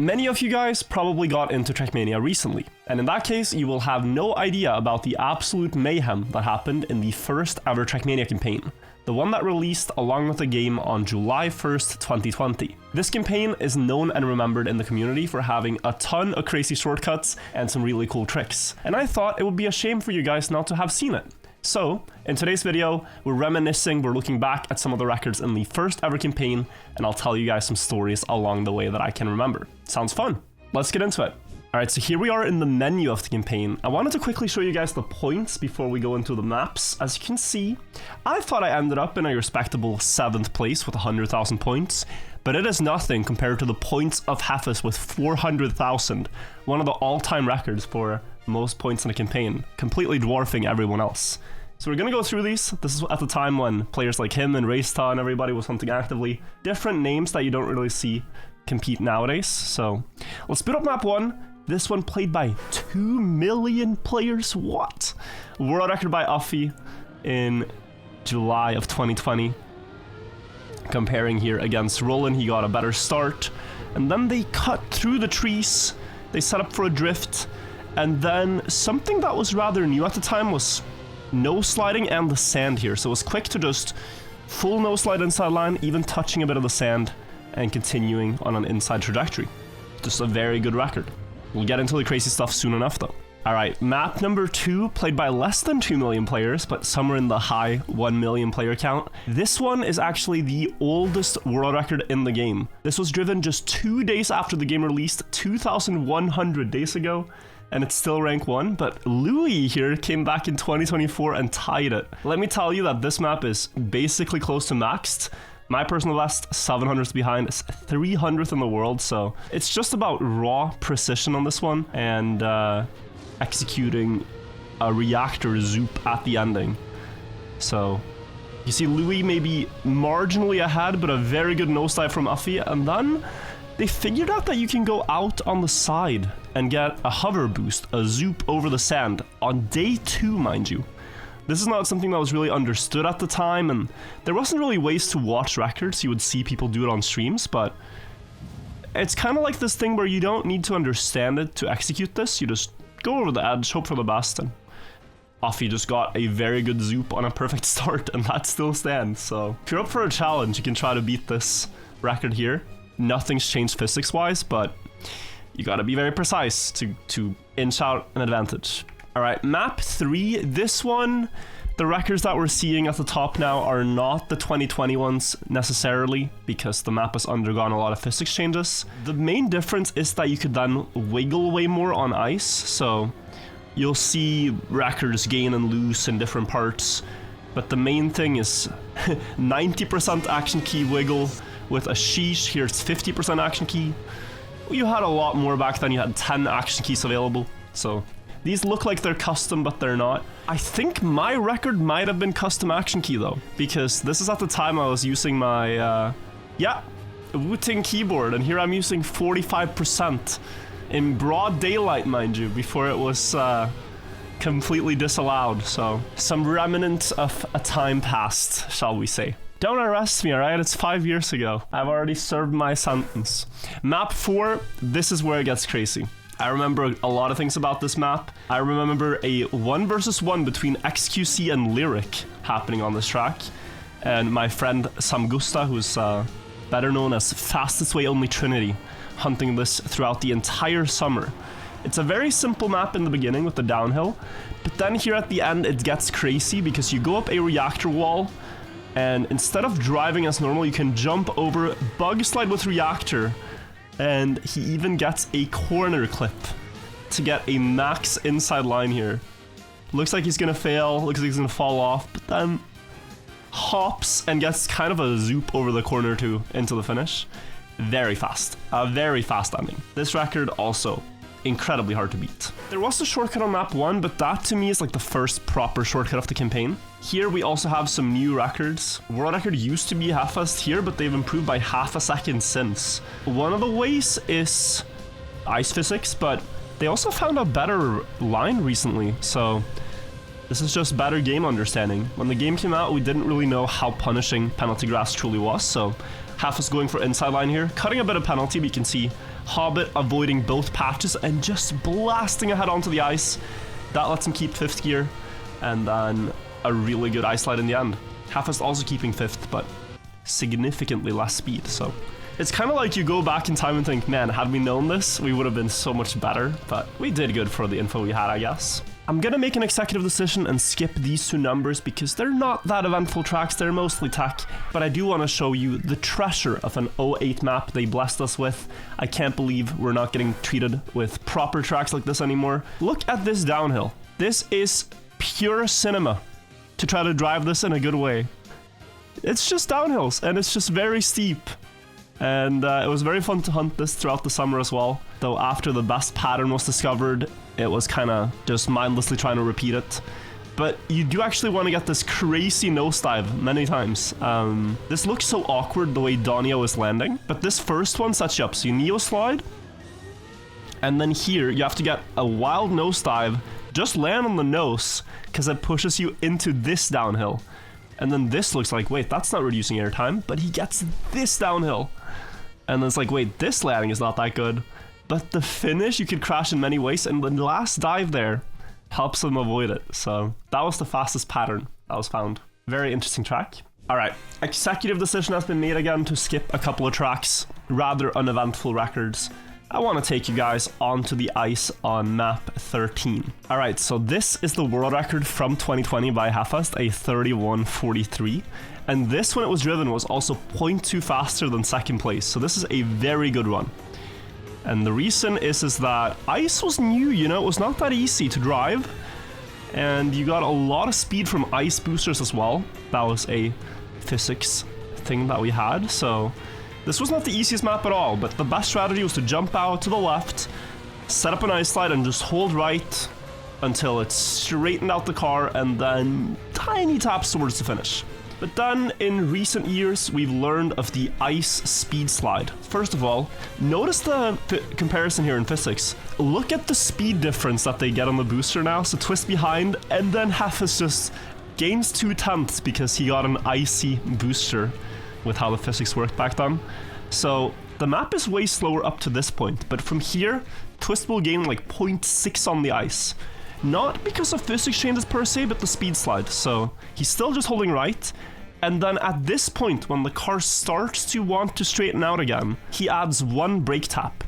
Many of you guys probably got into Trackmania recently, and in that case, you will have no idea about the absolute mayhem that happened in the first ever Trackmania campaign, the one that released along with the game on July 1st, 2020. This campaign is known and remembered in the community for having a ton of crazy shortcuts and some really cool tricks, and I thought it would be a shame for you guys not to have seen it. So, in today's video, we're reminiscing, we're looking back at some of the records in the first ever campaign, and I'll tell you guys some stories along the way that I can remember. Sounds fun. Let's get into it. Alright, so here we are in the menu of the campaign. I wanted to quickly show you guys the points before we go into the maps. As you can see, I thought I ended up in a respectable 7th place with 100,000 points, but it is nothing compared to the points of Hefes with 400,000, one of the all-time records for most points in a campaign, completely dwarfing everyone else. So we're gonna go through these. This is at the time when players like him and Raceta and everybody was hunting actively. Different names that you don't really see compete nowadays. So let's boot up map 1. This one played by 2 million players. What? World record by Uffy in July of 2020. Comparing here against Roland, he got a better start. And then they cut through the trees. They set up for a drift. And then something that was rather new at the time was no sliding and the sand here. So it was quick to just full no slide inside line, even touching a bit of the sand and continuing on an inside trajectory. Just a very good record. We'll get into the crazy stuff soon enough though. Alright, map number 2, played by less than 2 million players, but somewhere in the high 1 million player count. This one is actually the oldest world record in the game. This was driven just 2 days after the game released, 2,100 days ago, and it's still rank 1, but Louis here came back in 2024 and tied it. Let me tell you that this map is basically close to maxed. My personal best, 700th behind, 300th in the world, so it's just about raw precision on this one and executing a reactor zoop at the ending. So you see Louis maybe marginally ahead, but a very good nosedive from Uffy, and then they figured out that you can go out on the side and get a hover boost, a zoop over the sand, on day 2, mind you. This is not something that was really understood at the time, and there wasn't really ways to watch records. You would see people do it on streams, but it's kind of like this thing where you don't need to understand it to execute this. You just go over the edge, hope for the best, and Uffy just got a very good zoop on a perfect start, and that still stands. So if you're up for a challenge, you can try to beat this record here. Nothing's changed physics-wise, but you gotta be very precise to inch out an advantage. Alright, map 3. This one, the records that we're seeing at the top now are not the 2020 ones necessarily, because the map has undergone a lot of physics changes. The main difference is that you could then wiggle way more on ice, so you'll see records gain and lose in different parts, but the main thing is 90% action key wiggle with a sheesh. Here it's 50% action key. You had a lot more back then. You had 10 action keys available, so these look like they're custom, but they're not. I think my record might have been custom action key though, because this is at the time I was using my Wu-Ting keyboard, and here I'm using 45% in broad daylight, mind you, before it was completely disallowed. So some remnant of a time past, shall we say. Don't arrest me, alright? It's 5 years ago. I've already served my sentence. Map 4, this is where it gets crazy. I remember a lot of things about this map. I remember a 1 versus 1 between XQC and Lyric happening on this track. And my friend Samgusta, who's better known as Fastest Way Only Trinity, hunting this throughout the entire summer. It's a very simple map in the beginning with the downhill, but then here at the end it gets crazy because you go up a reactor wall, and instead of driving as normal, you can jump over, bug slide with Reactor, and he even gets a corner clip to get a max inside line here. Looks like he's gonna fail, looks like he's gonna fall off, but then hops and gets kind of a zoop over the corner too into the finish. Very fast, a very fast ending. This record also incredibly hard to beat. There was a shortcut on map 1, but that to me is like the first proper shortcut of the campaign. Here we also have some new records. World record used to be half fast here, but they've improved by half a second since. One of the ways is ice physics, but they also found a better line recently, so this is just better game understanding. When the game came out, we didn't really know how punishing penalty grass truly was, so half is going for inside line here, cutting a bit of penalty, but you can see Hobbit avoiding both patches and just blasting ahead onto the ice. That lets him keep 5th gear, and then a really good ice slide in the end. Halfest also keeping 5th, but significantly less speed, so it's kind of like you go back in time and think, man, had we known this, we would have been so much better, but we did good for the info we had, I guess. I'm gonna make an executive decision and skip these 2 numbers because they're not that eventful tracks, they're mostly tech, but I do want to show you the treasure of an 08 map they blessed us with. I can't believe we're not getting treated with proper tracks like this anymore. Look at this downhill. This is pure cinema to try to drive this in a good way. It's just downhills, and it's just very steep. And it was very fun to hunt this throughout the summer as well. Though after the best pattern was discovered, it was kind of just mindlessly trying to repeat it. But you do actually want to get this crazy nosedive many times. This looks so awkward the way Donio is landing, but this first one sets you up. So you neo slide, and then here you have to get a wild nosedive, just land on the nose, because it pushes you into this downhill. And then this looks like, wait, that's not reducing airtime, but he gets this downhill. And then it's like, wait, this landing is not that good. But the finish, you could crash in many ways, and the last dive there helps him avoid it. So that was the fastest pattern that was found. Very interesting track. All right, executive decision has been made again to skip a couple of tracks, rather uneventful records. I want to take you guys onto the ice on map 13. All right, so this is the world record from 2020 by Hafast, a 31:43. And this, when it was driven, was also 0.2 faster than second place. So this is a very good run. And the reason is that ice was new, you know, it was not that easy to drive. And you got a lot of speed from ice boosters as well. That was a physics thing that we had, so this was not the easiest map at all, but the best strategy was to jump out to the left, set up an ice slide, and just hold right until it straightened out the car, and then tiny taps towards the finish. But then, in recent years, we've learned of the ice speed slide. First of all, notice the comparison here in physics. Look at the speed difference that they get on the booster now, so twist behind, and then Hafis just gains 2/10 because he got an icy booster with how the physics worked back then. So the map is way slower up to this point, but from here, Twist will gain like 0.6 on the ice. Not because of physics changes per se, but the speed slide. So he's still just holding right, and then at this point, when the car starts to want to straighten out again, he adds 1 brake tap.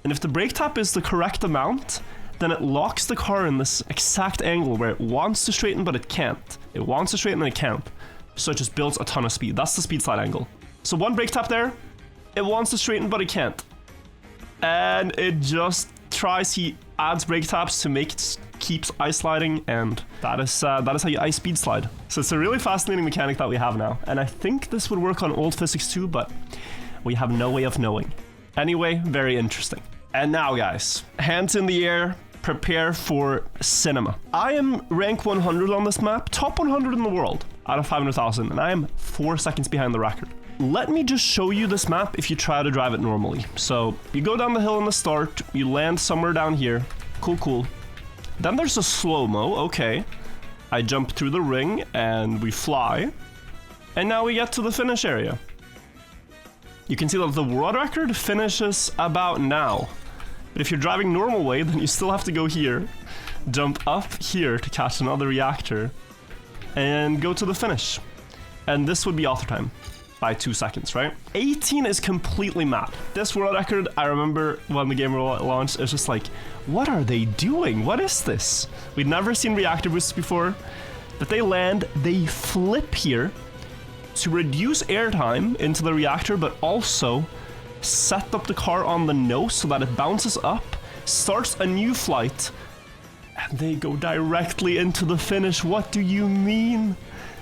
And if the brake tap is the correct amount, then it locks the car in this exact angle where it wants to straighten, but it can't. It wants to straighten, and it can't. So it just builds a ton of speed. That's the speed slide angle. So 1 brake tap there, it wants to straighten, but it can't. And it just tries, he adds brake taps to make it keeps ice sliding, and that is how you ice speed slide. So it's a really fascinating mechanic that we have now. And I think this would work on old physics too, but we have no way of knowing. Anyway, very interesting. And now guys, hands in the air, prepare for cinema. I am rank 100 on this map, top 100 in the world out of 500,000, and I am 4 seconds behind the record. Let me just show you this map if you try to drive it normally. So you go down the hill in the start, you land somewhere down here, cool. Then there's a slow-mo, okay. I jump through the ring and we fly, and now we get to the finish area. You can see that the world record finishes about now. But if you're driving normal way, then you still have to go here, jump up here to catch another reactor, and go to the finish. And this would be author time by 2 seconds, right? 18 is completely mad. This world record, I remember when the game launched, it was just like, what are they doing? What is this? We'd never seen reactor boosts before, but they land, they flip here to reduce airtime into the reactor, but also set up the car on the nose so that it bounces up, starts a new flight, and they go directly into the finish. What do you mean?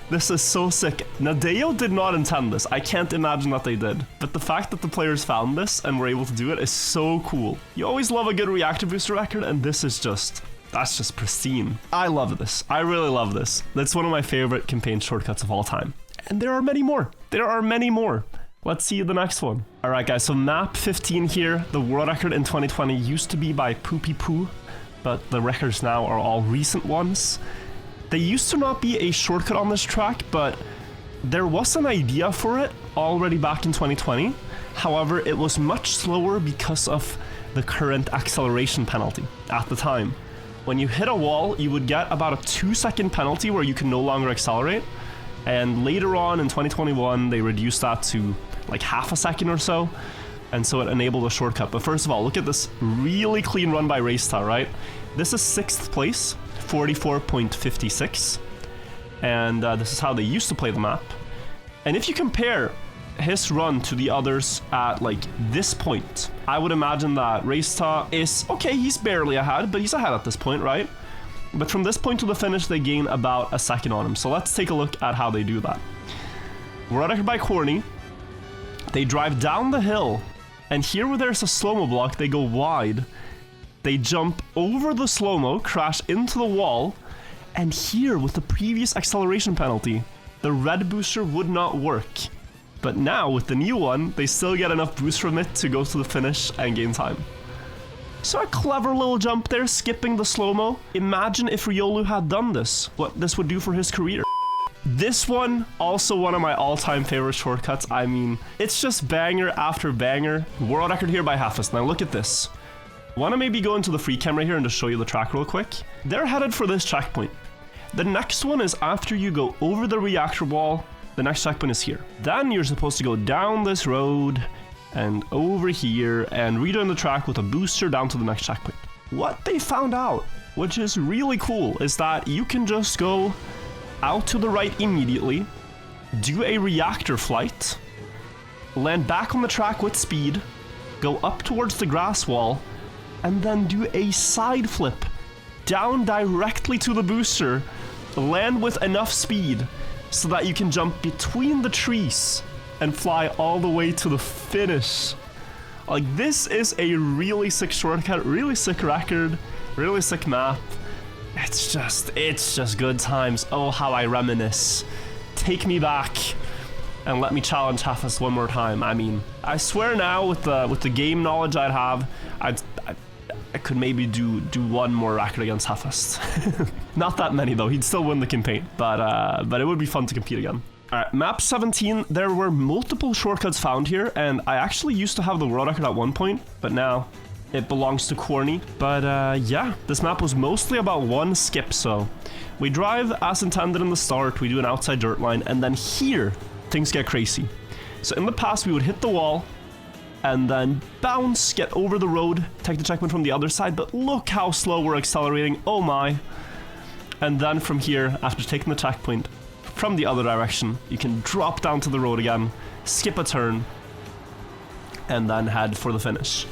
This is so sick. Nadeo did not intend this. I can't imagine that they did. But the fact that the players found this and were able to do it is so cool. You always love a good reactor booster record, and this is just, that's just pristine. I love this. I really love this. That's one of my favorite campaign shortcuts of all time. And there are many more. There are many more. Let's see the next one. All right, guys, so map 15 here. The world record in 2020 used to be by Poopy Poo, but the records now are all recent ones. They used to not be a shortcut on this track, but there was an idea for it already back in 2020. However, it was much slower because of the current acceleration penalty at the time. When you hit a wall, you would get about a 2-second penalty where you can no longer accelerate. And later on in 2021, they reduced that to like half a second or so. And so it enabled a shortcut. But first of all, look at this really clean run by Reactor, right? This is 6th place, 44.56. And this is how they used to play the map. And if you compare his run to the others at like this point, I would imagine that Reactor is, okay, he's barely ahead, but he's ahead at this point, right? But from this point to the finish, they gain about a second on him. So let's take a look at how they do that. World record by Corny. They drive down the hill, and here where there's a slow-mo block, they go wide. They jump over the slow-mo, crash into the wall, and here with the previous acceleration penalty, the red booster would not work. But now with the new one, they still get enough boost from it to go to the finish and gain time. So a clever little jump there, skipping the slow-mo. Imagine if Riolu had done this, what this would do for his career. This one, also one of my all-time favorite shortcuts. I mean, it's just banger after banger. World record here by Hafis. Now look at this. Wanna maybe go into the free camera here and just show you the track real quick? They're headed for this checkpoint. The next one is after you go over the reactor wall, the next checkpoint is here. Then you're supposed to go down this road and over here and redoing the track with a booster down to the next checkpoint. What they found out, which is really cool, is that you can just go out to the right immediately, do a reactor flight, land back on the track with speed, go up towards the grass wall, and then do a side flip down directly to the booster, land with enough speed so that you can jump between the trees and fly all the way to the finish. Like, this is a really sick shortcut, really sick record, really sick map. It's just good times. Oh, how I reminisce. Take me back and let me challenge Hafis one more time. I mean, I swear now with the game knowledge I'd have, I could maybe do one more record against Hafis. Not that many though, he'd still win the campaign, but it would be fun to compete again. Alright, map 17, there were multiple shortcuts found here, and I actually used to have the world record at one point, but now it belongs to Corny. But yeah, this map was mostly about one skip, so we drive as intended in the start, we do an outside dirt line, and then here, things get crazy. So in the past, we would hit the wall, and then bounce, get over the road, take the checkpoint from the other side, but look how slow we're accelerating, oh my. And then from here, after taking the checkpoint from the other direction, you can drop down to the road again, skip a turn, and then head for the finish.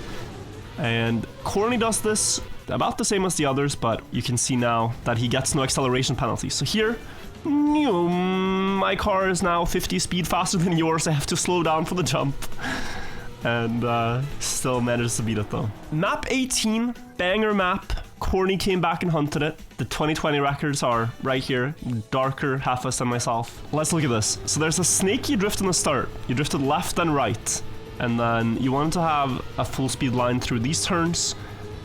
And Corny does this about the same as the others, but you can see now that he gets no acceleration penalty. So here, my car is now 50 speed faster than yours, I have to slow down for the jump. And still manages to beat it though. Map 18, banger map. Corny came back and hunted it. The 2020 records are right here, darker, Hafis, and myself. Let's look at this. So there's a snaky drift in the start. You drifted left and right. And then you wanted to have a full speed line through these turns,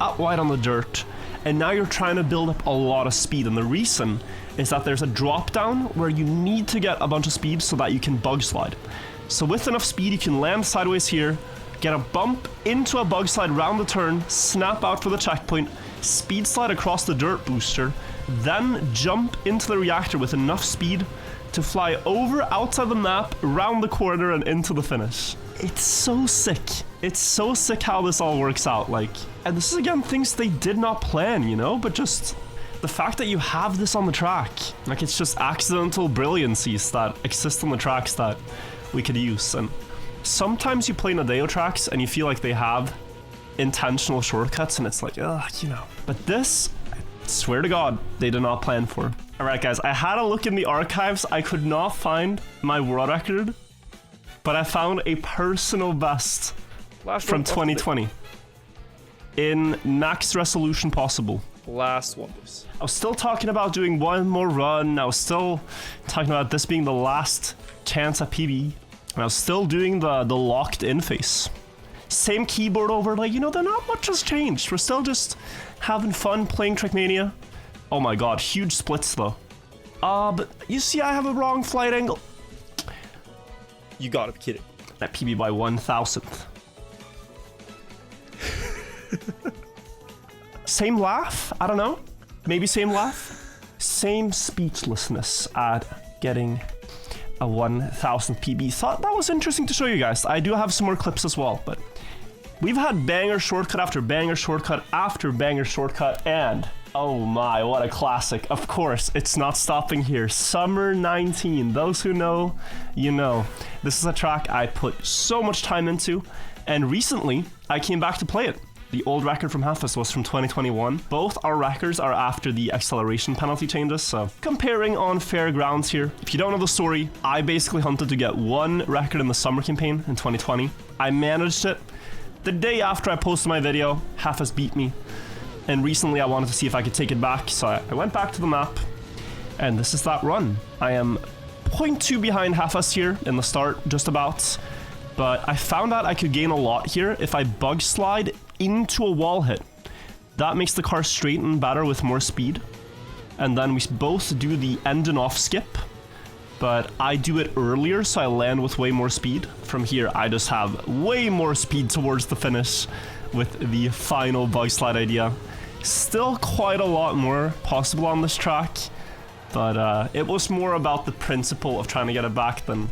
out wide on the dirt, and now you're trying to build up a lot of speed. And the reason is that there's a drop down where you need to get a bunch of speed so that you can bug slide. So with enough speed, you can land sideways here, get a bump into a bug slide round the turn, snap out for the checkpoint, speed slide across the dirt booster, then jump into the reactor with enough speed to fly over outside the map, around the corner, and into the finish. It's so sick. It's so sick how this all works out, like, and this is again things they did not plan, you know, but just the fact that you have this on the track, like, it's just accidental brilliancies that exist on the tracks that we could use. And sometimes you play Nadeo tracks and you feel like they have intentional shortcuts and it's like, ugh, you know. But this, I swear to God, they did not plan for. Alright guys, I had a look in the archives, I could not find my world record, but I found a personal best from 2020 in max resolution possible. Last one, please. I was still talking about doing one more run, I was still talking about this being the last chance at PB, and I was still doing the locked in face. Same keyboard overlay, you know, not much has changed. We're still just having fun playing Trackmania. Oh my god, huge splits though. But you see I have a wrong flight angle. You gotta be kidding. That PB by 1,000th. Same laugh? I don't know. Maybe same laugh? Same speechlessness at getting a 1000 PB. Thought that was interesting to show you guys. I do have some more clips as well, but we've had banger shortcut after banger shortcut after banger shortcut, and oh my, what a classic. Of course, it's not stopping here. Summer 19. Those who know, you know. This is a track I put so much time into, and recently I came back to play it. The old record from Halfus was from 2021. Both our records are after the acceleration penalty changes, so comparing on fair grounds here. If you don't know the story, I basically hunted to get one record in the summer campaign in 2020. I managed it. The day after I posted my video, Halfus beat me. And recently I wanted to see if I could take it back, so I went back to the map, and this is that run. I am 0.2 behind Halfus here in the start, just about. But I found out I could gain a lot here if I bug slide into a wall hit. That makes the car straighten better with more speed. And then we both do the engine off skip, but I do it earlier so I land with way more speed. From here I just have way more speed towards the finish with the final bug slide idea. Still quite a lot more possible on this track, but it was more about the principle of trying to get it back than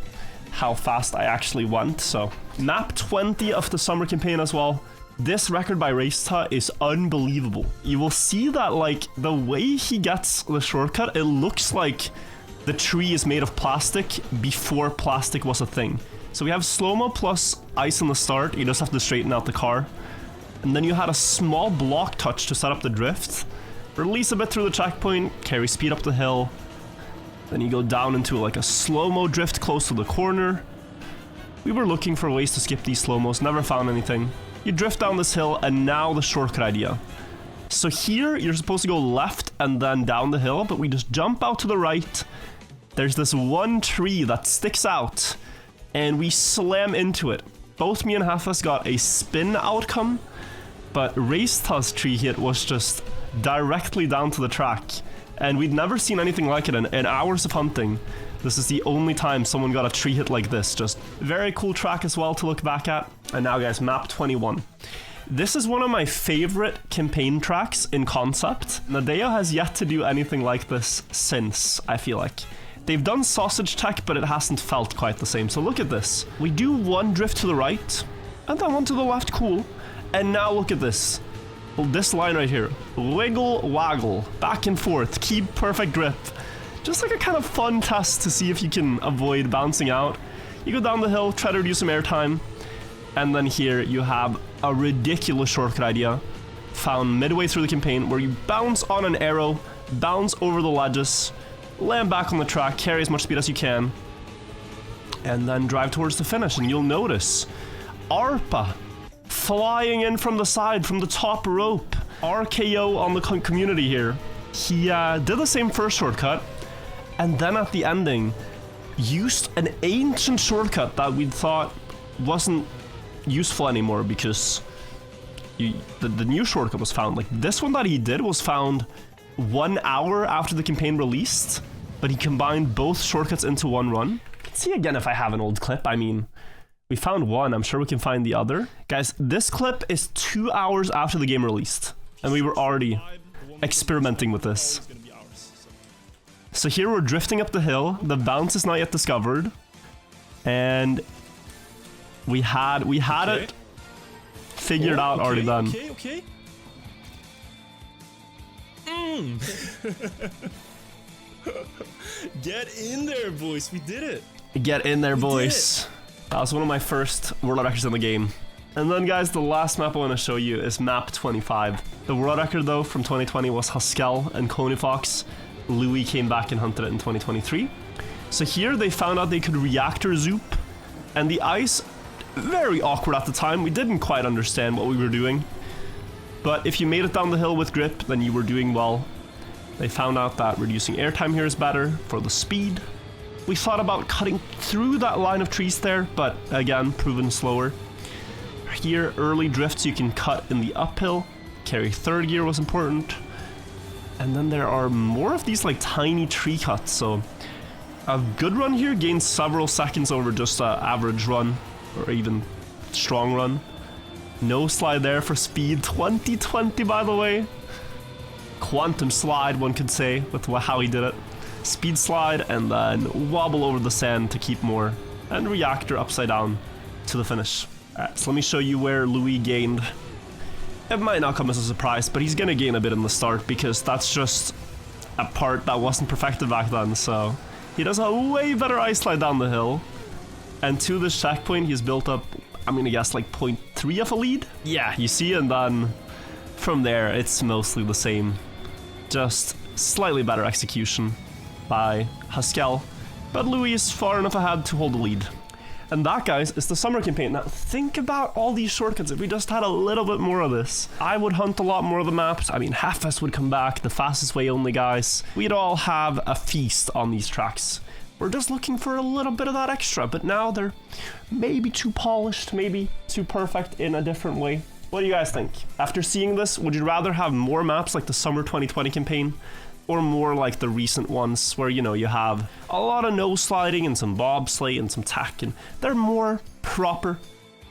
how fast I actually went. So map 20 of the summer campaign as well. This record by Reactor is unbelievable. You will see that, like, the way he gets the shortcut, it looks like the tree is made of plastic before plastic was a thing. So we have slow-mo plus ice in the start. You just have to straighten out the car. And then you had a small block touch to set up the drift. Release a bit through the checkpoint, carry speed up the hill. Then you go down into like a slow-mo drift close to the corner. We were looking for ways to skip these slow-mos, never found anything. You drift down this hill, and now the shortcut idea. So here, you're supposed to go left and then down the hill, but we just jump out to the right. There's this one tree that sticks out, and we slam into it. Both me and Halfus got a spin outcome, but Reactor's tree hit was just directly down to the track. And we'd never seen anything like it in hours of hunting. This is the only time someone got a tree hit like this. Just very cool track as well to look back at. And now guys, map 21. This is one of my favorite campaign tracks in concept. Nadeo has yet to do anything like this since, I feel like. They've done sausage tech, but it hasn't felt quite the same. So look at this. We do one drift to the right, and then one to the left, cool. And now look at this. Well, this line right here. Wiggle, waggle, back and forth, keep perfect grip. Just like a kind of fun test to see if you can avoid bouncing out. You go down the hill, try to reduce some airtime, and then here you have a ridiculous shortcut idea found midway through the campaign where you bounce on an arrow, bounce over the ledges, land back on the track, carry as much speed as you can, and then drive towards the finish. And you'll notice ARPA flying in from the side, from the top rope. RKO on the community here. He did the same first shortcut, and then at the ending used an ancient shortcut that we thought wasn't useful anymore because the new shortcut was found. Like, this one that he did was found 1 hour after the campaign released, but he combined both shortcuts into one run. Let's see again if I have an old clip. I mean, we found one, I'm sure we can find the other. Guys, this clip is 2 hours after the game released, and we were already experimenting with this. So here we're drifting up the hill, the bounce is not yet discovered, and we had it figured out, already done. Okay. Get in there, boys, we did it. Get in there, boys. That was one of my first world records in the game. And then guys, the last map I want to show you is map 25. The world record though from 2020 was Haskell and Coney Fox. Louis came back and hunted it in 2023. So here they found out they could reactor zoop, and the ice, very awkward at the time. We didn't quite understand what we were doing, but if you made it down the hill with grip, then you were doing well. They found out that reducing airtime here is better for the speed. We thought about cutting through that line of trees there, but again, proven slower. Here, early drifts you can cut in the uphill. Carry third gear was important. And then there are more of these like tiny tree cuts, so a good run here gains several seconds over just an average run, or even strong run. No slide there for speed. 2020, by the way. Quantum slide, one could say, with how he did it. Speed slide, and then wobble over the sand to keep more. And Reactor upside down to the finish. Alright, so let me show you where Louis gained. It might not come as a surprise, but he's gonna gain a bit in the start because that's just a part that wasn't perfected back then, so he does a way better ice slide down the hill. And to this checkpoint, he's built up, I'm gonna guess, like 0.3 of a lead? Yeah, you see, and then from there, it's mostly the same. Just slightly better execution by Haskell, but Louis is far enough ahead to hold the lead. And that, guys, is the summer campaign. Now, think about all these shortcuts. If we just had a little bit more of this, I would hunt a lot more of the maps. I mean, Half-Fast would come back, the fastest way only guys. We'd all have a feast on these tracks. We're just looking for a little bit of that extra, but now they're maybe too polished, maybe too perfect in a different way. What do you guys think? After seeing this, would you rather have more maps like the summer 2020 campaign? Or more like the recent ones where, you know, you have a lot of no sliding and some bobsleigh and some tack, and they're more proper,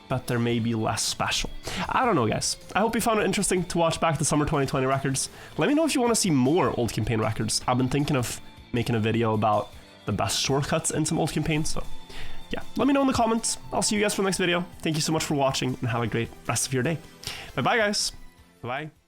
but they're maybe less special. I don't know, guys. I hope you found it interesting to watch back the summer 2020 records. Let me know if you want to see more old campaign records. I've been thinking of making a video about the best shortcuts in some old campaigns, so yeah, let me know in the comments. I'll see you guys for the next video. Thank you so much for watching, and have a great rest of your day. Bye-bye, guys. Bye-bye.